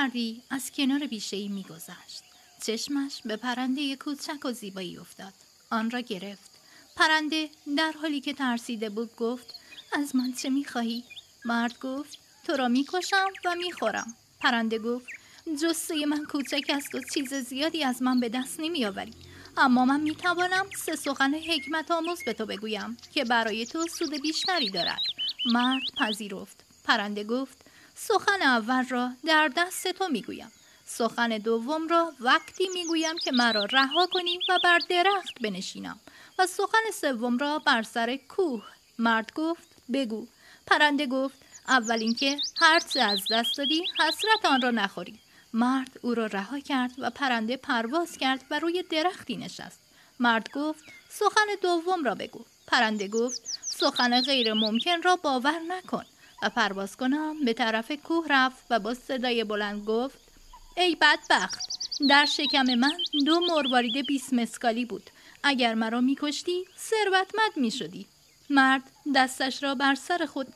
مردی از کنار بیشه‌ای می‌گذشت. چشمش به پرنده کوچک و زیبایی افتاد. آن را گرفت. پرنده در حالی که ترسیده بود گفت: از من چه می‌خواهی؟ مرد گفت: تو را می‌کشم و می‌خورم. پرنده گفت: جثه من کوچک است و چیز زیادی از من به دست نمی‌آوری، اما من می‌توانم 3 سخن حکمت آموز به تو بگویم که برای تو سود بیشتری دارد. مرد پذیرفت. پرنده گفت: سخن اول را در دست تو میگویم. سخن دوم را وقتی میگویم که مرا رها کنی و بر درخت بنشینم، و سخن سوم را بر سر کوه. مرد گفت: بگو. پرنده گفت: اول اینکه هرچه از دست دادی حسرت آن را نخوری. مرد او را رها کرد و پرنده پرواز کرد و روی درختی نشست. مرد گفت: سخن دوم را بگو. پرنده گفت: سخن غیر ممکن را باور نکن. و پرواز کنم به طرف کوه رفت و با صدای بلند گفت: ای بدبخت، در شکم من 2 مروارید 20 مسکالی بود. اگر مرا می‌کشتی ثروتمند می‌شدی. مرد دستش را بر سر خود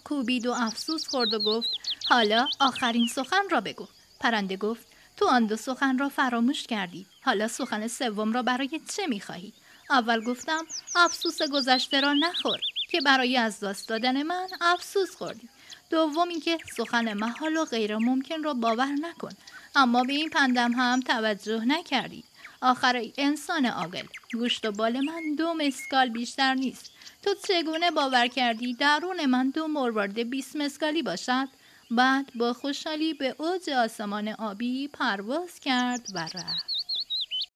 کوبید و افسوس خورد و گفت: حالا آخرین سخن را بگو. پرنده گفت: تو آن 2 سخن را فراموش کردی. حالا سخن سوم را برای چه می‌خواهی؟ اول گفتم افسوس گذشته را نخور که برای از دست دادن من افسوس خوردی. دوم اینکه سخن محال و غیر ممکن را باور نکن، اما به این پندم هم توجه نکردی. آخر ای انسان عاقل، گوشت و بال من 2 مسکال بیشتر نیست. تو چگونه باور کردی درون من 2 مروارید 20 مسکالی باشد؟ بعد با خوشحالی به اوج آسمان آبی پرواز کرد و رفت.